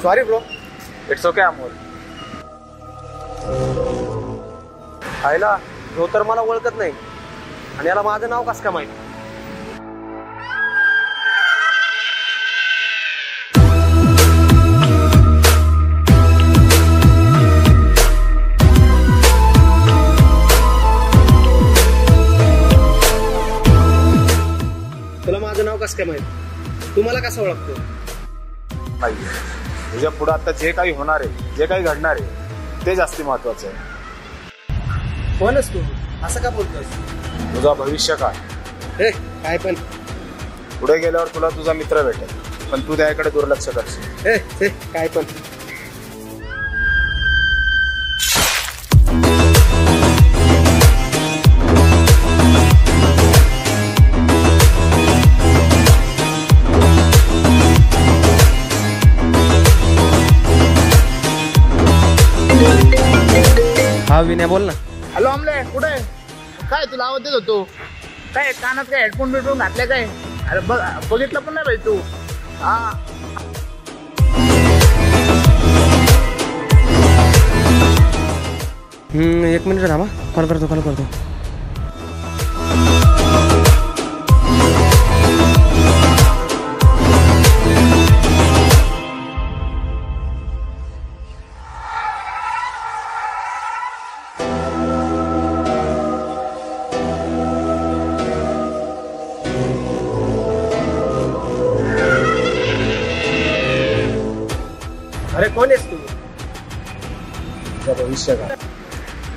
Sorry bro. It's okay Amol. आयला जो तर मला ओळखत नाही आणि याला माझं नाव कसं काय माहिती. तुला माझं नाव कसं काय माहिती. तू मला कसं ओळखतो. नाही, तुझ्या पुढे आता जे काही होणार आहे, जे काही घडणार आहे ते जास्ती महत्वाचं आहे. कोणच तू असं का बोलतोस. तुझा भविष्य काळ. हे काय पण. पुढे गेल्यावर तुला तुझा मित्र भेटेल, पण तू त्याकडे दुर्लक्ष करशील. हे काय पण. हा विनय बोल ना. हॅलो अमले, कुठे काय तुला आवाज देत होतो. काय कानात काय हेडफोन बिडफोन घातले काय. अरे बघितलं पण नाही पाहिजे तू. हा एक मिनिट थांबा, कॉल करतो. अरे कोण आहेस तू. तुझा भविष्य काळ.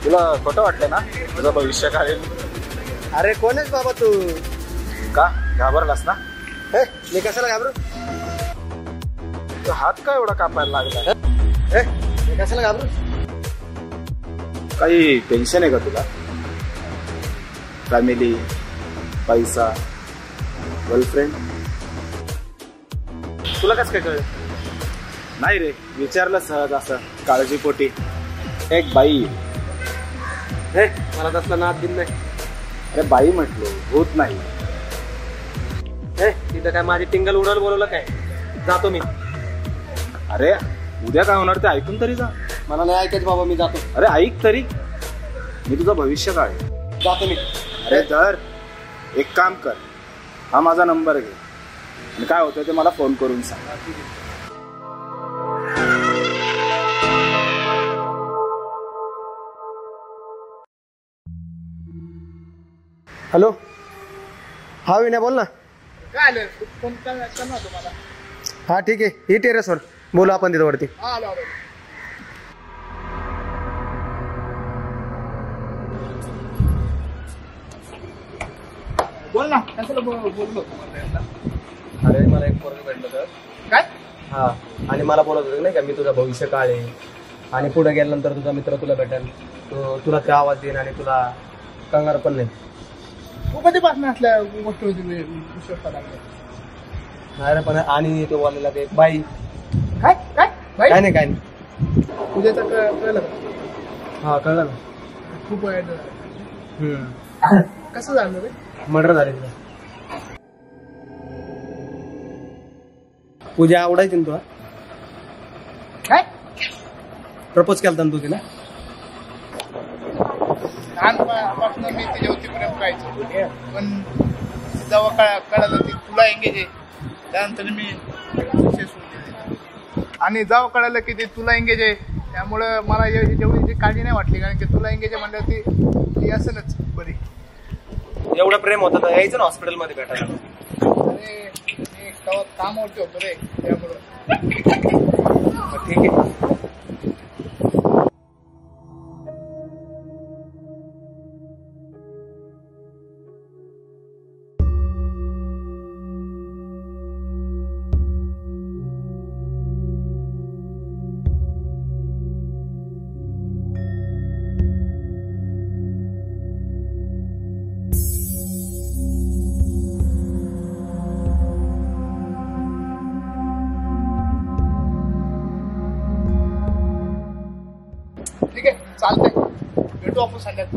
तुला खोटं वाटलं ना तुझा भविष्य काळ. अरे कोण आहेस बाबा तू. का घाबरलास ना. मी कशाला घाबरू. तो हात का एवढा कापायला लागला. मी कशाला घाबरू. काही टेन्शन आहे का तुला. फॅमिली, पैसा, गर्लफ्रेंड. तुला कसं काय कळलं. नाही रे, विचारलं सहज असं काळजीपोटी. एक बाई. मला तसला नाद दिन नाही. अरे बाई म्हटलो, होत नाही. तिथं काय माझी टिंगल उडल बोलवलं काय. जातो मी. अरे उद्या काय होणार ते ऐकून तरी जा. मला नाही ऐकायचं बाबा, मी जातो. अरे ऐक तरी, मी तुझा भविष्य काळ. जातो मी. अरे तर एक काम कर, हा माझा नंबर घे आणि काय होतं ते मला फोन करून सांग. हॅलो. हा विनय बोल ना. काय आलं फोन करणार तुम्हाला. हा ठीक आहे, ही टेरेसवर बोलू आपण तिथं वरती. आलो. बोल ना. कशाला बोललो. अरे मला एक पोरग भेटलं तर. काय. हा आणि मला बोलत होतं नाही का, मी तुझा भविष्य काळ आहे आणि पुढे गेल्यानंतर तुझा मित्र तुला भेटेल, तो तुला त्या आवाज देईन आणि तुला कंगार पण नाही. तू कधीपासून असल्या गोष्टी विश्वास लागला. नाही रे पण. आणि तो बोललेला ते बाई. काय काय नाही. तुझ्या तर कळलं का. हा कळलं ना. खूप वाईट कसं झालं रे. मर्डर झाले तुला. पूजा आवडायची ना तुला. काय प्रपोज केला ना तू तिला. लहानपणापासून मी त्याच्यावरती प्रेम करायचो, पण जेव्हा कळालं की तुला एंगेज आहे त्यानंतर मी आणि जेव्हा कळालं की ते तुला एंगेज आहे त्यामुळं मला जेवढी काळजी नाही वाटली, कारण की तुला एंगेज आहे म्हणल्यावर ती असेलच बरी. एवढं प्रेम होतं तर यायचं ना हॉस्पिटलमध्ये भेटायला. अरे मी कामावरती होतो रे त्यामुळं. ठीक आहे. ठीक आहे चालतंय, भेटू आपण संध्याकाळी.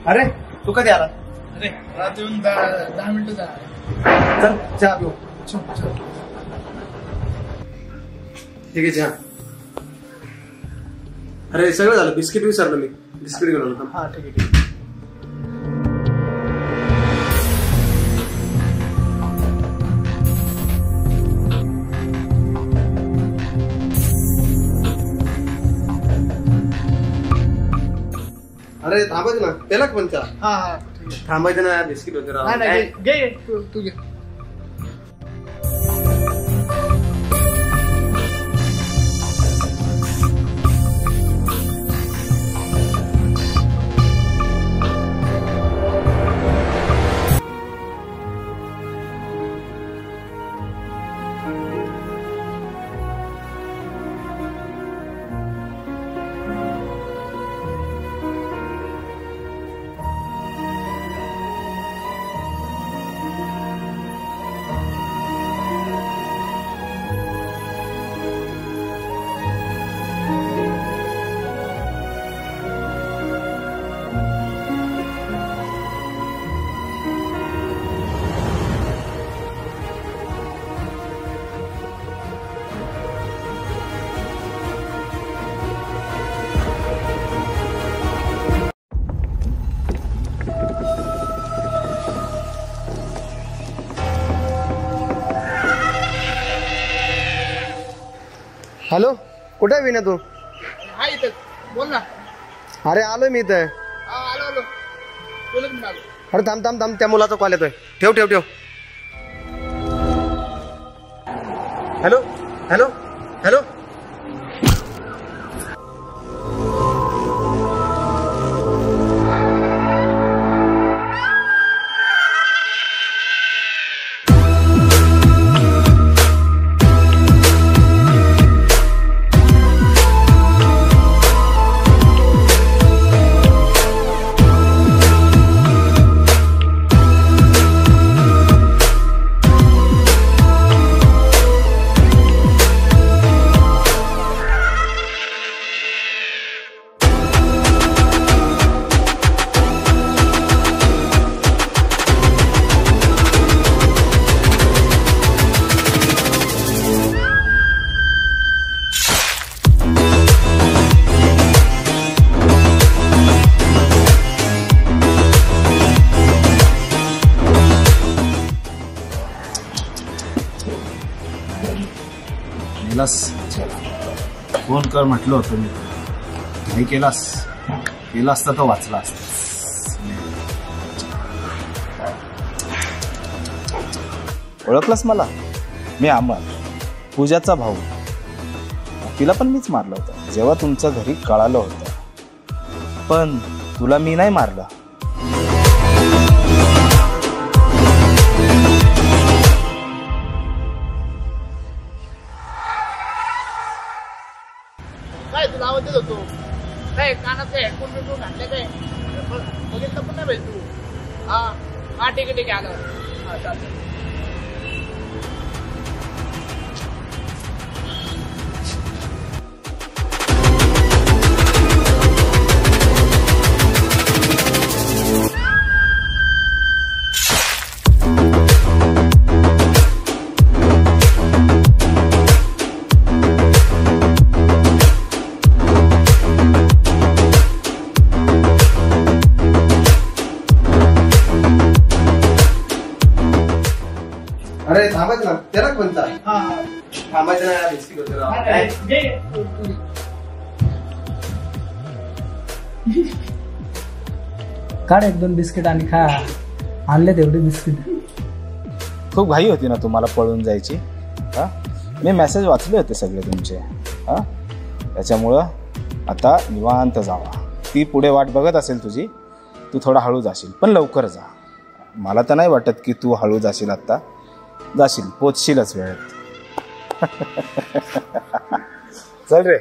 अरे तू कधी आला? अरे रात येऊन 10 मिनिटं झाली. चल चहा पिऊ. ठीक आहे चहा. अरे सगळं झालं, बिस्किट विसरलो मी. बिस्किट घेऊन आलो. हा ठीक आहे ठीक आहे. अरे थांबायचं ना, त्याला पण चहा हा हा ठीक आहे. थांबायचं ना, बिस्किट होते राव. नाही नाही घे घे तू घे. हॅलो, कुठे आहे विना तू? हा इथं बोल ना. अरे आलोय मी इथं. हा आलो आलो. बोलत मी आलो. अरे थांब थांब थांब, त्या मुलाचा कॉल येतोय. ठेव ठेव ठेव. Hello hello hello. फोन कर म्हटलं होतं मी, नाही केला असता तर वाचला असता. ओळखलंस मला? मी अमर, पूजाचा भाऊ. तिला पण मीच मारलं होतं जेव्हा तुमच्या घरी कळालं होतं, पण तुला मी नाही मारलं. काय तुला आवाज देत होतो? काय कानात काय हेडफोन बिडफोन घातले काय? बघितलं पण नाही पाहिजे तू. हा हा ठीक आहे ठीक आहे आलं. हा चालतं. अरे थांबायचं ना, त्याला पण चहा. हा हा. थांबायचं ना, बिस्किट होते राव. नाही, नाही, घे तू घे. काढ 1-2 बिस्किट आणि खा. आणले तेवढे बिस्किट. खूप घाई होती ना तुम्हाला पळून जायची? हा, मी मेसेज वाचले होते सगळे तुमचे. हा, त्याच्यामुळं आता निवांत जावा. ती पुढे वाट बघत असेल तुझी, तू थोडा हळू जाशील, पण लवकर जा. मला तर नाही वाटत की तू हळू जाशील. आत्ता जाशील, पोचशीलच वेळेत. चल रे.